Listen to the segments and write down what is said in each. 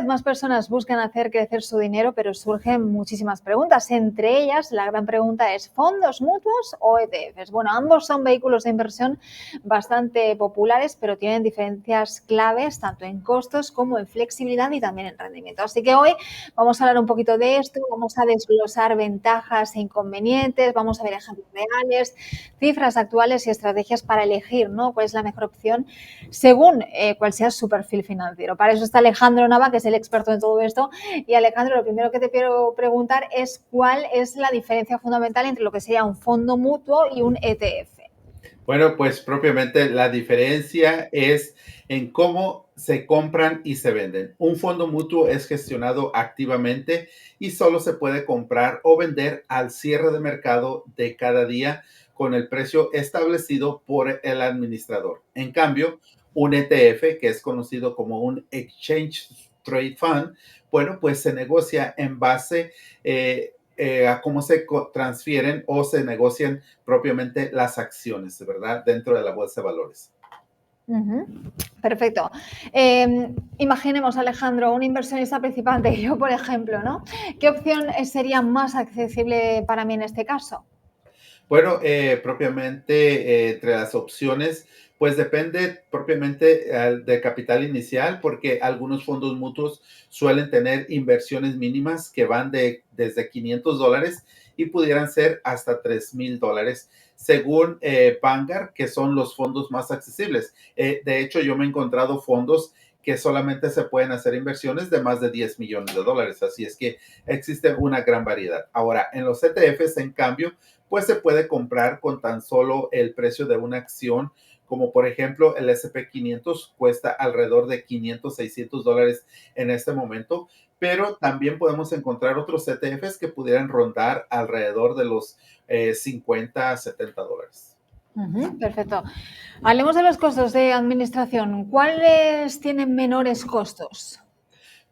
más personas buscan hacer crecer su dinero, pero surgen muchísimas preguntas. Entre ellas, la gran pregunta es, ¿fondos mutuos o ETFs? Bueno, ambos son vehículos de inversión bastante populares, pero tienen diferencias claves tanto en costos como en flexibilidad y también en rendimiento. Así que hoy vamos a hablar un poquito de esto, vamos a desglosar ventajas e inconvenientes, vamos a ver ejemplos reales, cifras actuales y estrategias para elegir, ¿no?, cuál es la mejor opción según cuál sea su perfil financiero. Para eso está Alejandro Nava, que es el experto en todo esto. Y Alejandro, lo primero que te quiero preguntar es cuál es la diferencia fundamental entre lo que sería un fondo mutuo y un ETF. Bueno, pues propiamente la diferencia es en cómo se compran y se venden. Un fondo mutuo es gestionado activamente y solo se puede comprar o vender al cierre de mercado de cada día con el precio establecido por el administrador. En cambio, un ETF, que es conocido como un Exchange Trade Fund, bueno, pues se negocia en base a cómo se transfieren o se negocian propiamente las acciones, ¿verdad? Dentro de la bolsa de valores. Perfecto. Imaginemos, Alejandro, un inversionista principiante, yo por ejemplo, ¿no? ¿Qué opción sería más accesible para mí en este caso? Bueno, propiamente entre las opciones, pues depende propiamente de capital inicial, porque algunos fondos mutuos suelen tener inversiones mínimas que van desde $500 y pudieran ser hasta $3,000, según Vanguard, que son los fondos más accesibles. De hecho, yo me he encontrado fondos que solamente se pueden hacer inversiones de más de $10 millones. Así es que existe una gran variedad. Ahora, en los ETFs, en cambio, pues se puede comprar con tan solo el precio de una acción, como por ejemplo el SP 500 cuesta alrededor de $500, $600 en este momento, pero también podemos encontrar otros ETFs que pudieran rondar alrededor de los $50 a $70. Perfecto. Hablemos de los costos de administración. ¿Cuáles tienen menores costos?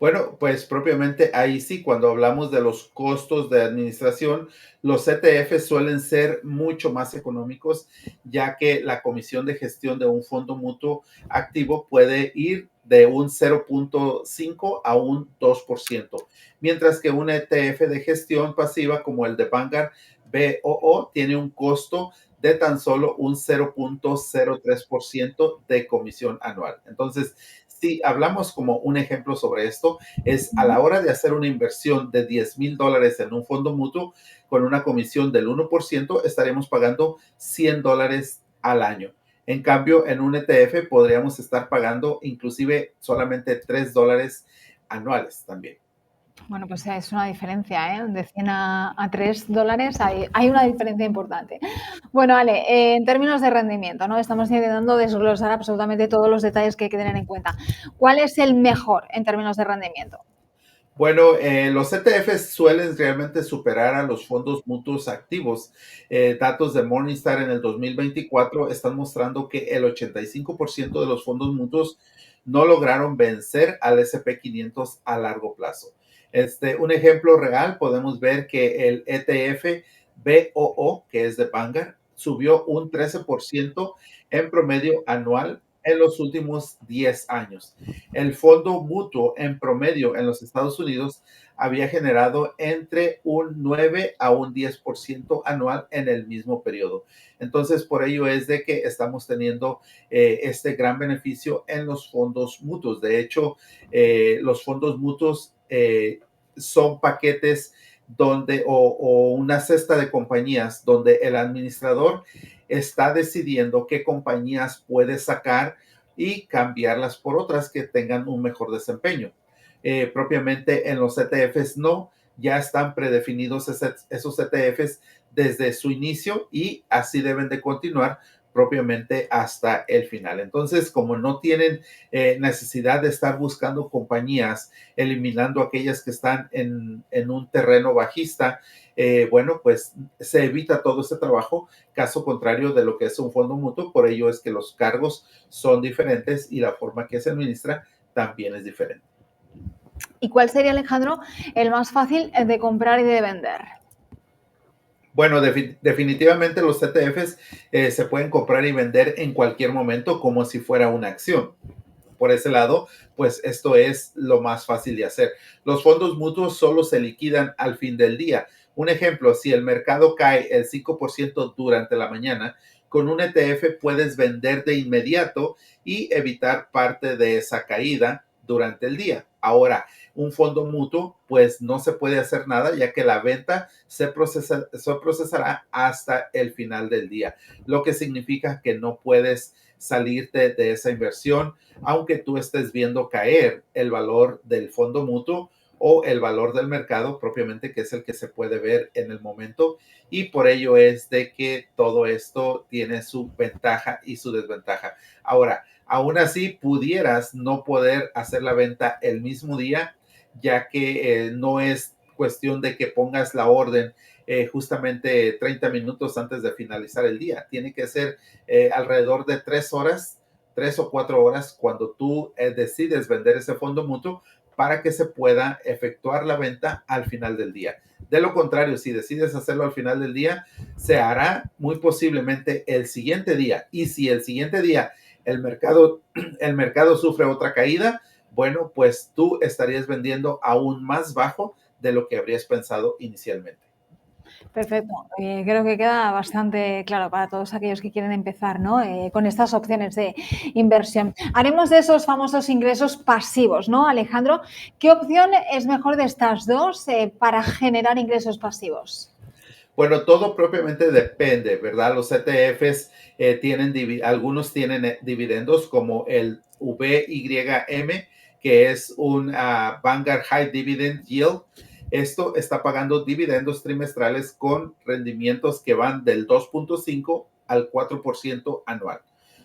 Bueno, pues propiamente ahí sí, cuando hablamos de los costos de administración, los ETFs suelen ser mucho más económicos, ya que la comisión de gestión de un fondo mutuo activo puede ir de un 0,5 a un 2%, mientras que un ETF de gestión pasiva como el de Vanguard BOO tiene un costo de tan solo un 0,03% de comisión anual. Entonces, si hablamos como un ejemplo sobre esto, es a la hora de hacer una inversión de $10,000 en un fondo mutuo con una comisión del 1%, estaremos pagando $100 al año. En cambio, en un ETF podríamos estar pagando inclusive solamente $3 anuales también. Bueno, pues es una diferencia, ¿eh? De 100 a $3 hay una diferencia importante. Bueno, Ale, en términos de rendimiento, ¿no? Estamos intentando desglosar absolutamente todos los detalles que hay que tener en cuenta. ¿Cuál es el mejor en términos de rendimiento? Bueno, los ETFs suelen realmente superar a los fondos mutuos activos. Datos de Morningstar en el 2024 están mostrando que el 85% de los fondos mutuos no lograron vencer al SP 500 a largo plazo. Un ejemplo real, podemos ver que el ETF BOO, que es de Vanguard, subió un 13% en promedio anual en los últimos 10 años. El fondo mutuo en promedio en los Estados Unidos había generado entre un 9 a un 10% anual en el mismo periodo. Entonces, por ello es de que estamos teniendo este gran beneficio en los fondos mutuos. De hecho, los fondos mutuos son paquetes o una cesta de compañías donde el administrador está decidiendo qué compañías puede sacar y cambiarlas por otras que tengan un mejor desempeño. Propiamente en los ETFs no, ya están predefinidos esos ETFs desde su inicio y así deben de continuar propiamente hasta el final. Entonces, como no tienen necesidad de estar buscando compañías, eliminando aquellas que están en un terreno bajista, bueno, pues se evita todo ese trabajo, caso contrario de lo que es un fondo mutuo. Por ello es que los cargos son diferentes y la forma que se administra también es diferente. ¿Y cuál sería, Alejandro, el más fácil de comprar y de vender? Bueno, definitivamente los ETFs se pueden comprar y vender en cualquier momento como si fuera una acción. por ese lado, pues esto es lo más fácil de hacer. Los fondos mutuos solo se liquidan al fin del día. Un ejemplo, si el mercado cae el 5% durante la mañana, con un ETF puedes vender de inmediato y evitar parte de esa caída durante el día. Ahora, un fondo mutuo, pues no se puede hacer nada ya que la venta se procesará hasta el final del día, lo que significa que no puedes salirte de esa inversión, aunque tú estés viendo caer el valor del fondo mutuo o el valor del mercado propiamente, que es el que se puede ver en el momento. Y por ello es de que todo esto tiene su ventaja y su desventaja. Ahora, aún así, pudieras no poder hacer la venta el mismo día, ya que no es cuestión de que pongas la orden justamente 30 minutos antes de finalizar el día. Tiene que ser alrededor de 3 horas, 3 o 4 horas cuando tú decides vender ese fondo mutuo para que se pueda efectuar la venta al final del día. De lo contrario, si decides hacerlo al final del día, se hará muy posiblemente el siguiente día. Y si el siguiente día el mercado, el mercado sufre otra caída, bueno, pues tú estarías vendiendo aún más bajo de lo que habrías pensado inicialmente. Perfecto. Creo que queda bastante claro para todos aquellos que quieren empezar, ¿no? Con estas opciones de inversión. Haremos de esos famosos ingresos pasivos, ¿no, Alejandro? ¿Qué opción es mejor de estas dos para generar ingresos pasivos? Bueno, todo propiamente depende, ¿verdad? Los ETFs algunos tienen dividendos como el VYM, que es un Vanguard High Dividend Yield. Esto está pagando dividendos trimestrales con rendimientos que van del 2.5 al 4% anual.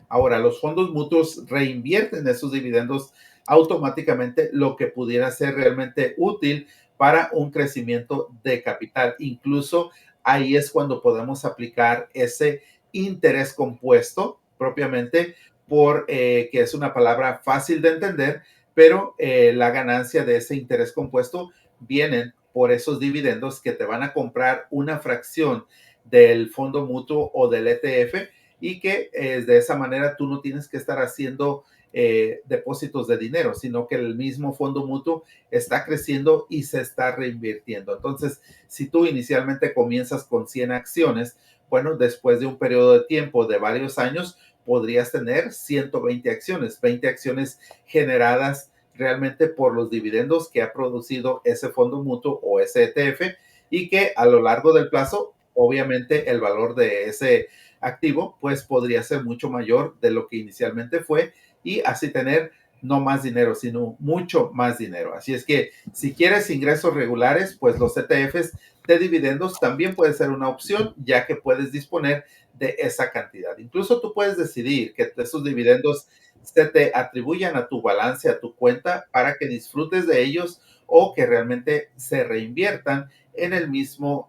Ahora, los fondos mutuos reinvierten esos dividendos automáticamente, lo que pudiera ser realmente útil para un crecimiento de capital. Incluso ahí es cuando podemos aplicar ese interés compuesto propiamente, que es una palabra fácil de entender, pero la ganancia de ese interés compuesto vienen por esos dividendos que te van a comprar una fracción del fondo mutuo o del ETF y que de esa manera tú no tienes que estar haciendo depósitos de dinero, sino que el mismo fondo mutuo está creciendo y se está reinvirtiendo. Entonces, si tú inicialmente comienzas con 100 acciones, bueno, después de un periodo de tiempo de varios años, podrías tener 120 acciones, 20 acciones generadas realmente por los dividendos que ha producido ese fondo mutuo o ese ETF y que a lo largo del plazo, obviamente el valor de ese activo pues podría ser mucho mayor de lo que inicialmente fue y así tener no más dinero, sino mucho más dinero. Así es que si quieres ingresos regulares, pues los ETFs de dividendos también puede ser una opción, ya que puedes disponer de esa cantidad. Incluso tú puedes decidir que esos dividendos se te atribuyan a tu balance, a tu cuenta, para que disfrutes de ellos o que realmente se reinviertan en el mismo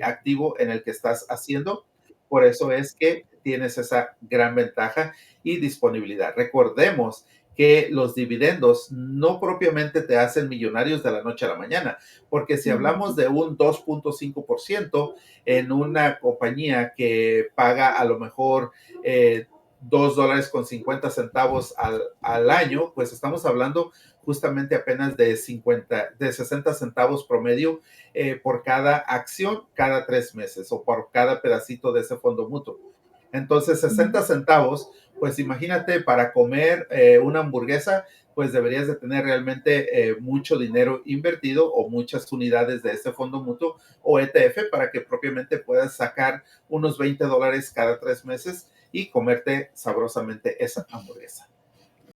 activo en el que estás haciendo. Por eso es que tienes esa gran ventaja y disponibilidad. Recordemos que los dividendos no propiamente te hacen millonarios de la noche a la mañana, porque si hablamos de un 2.5% en una compañía que paga a lo mejor $2.50 al año, pues estamos hablando justamente apenas de 60 centavos promedio por cada acción cada 3 meses o por cada pedacito de ese fondo mutuo. Entonces, 60 centavos, pues imagínate, para comer una hamburguesa, pues deberías de tener realmente mucho dinero invertido o muchas unidades de ese fondo mutuo o ETF para que propiamente puedas sacar unos $20 cada 3 meses y comerte sabrosamente esa hamburguesa.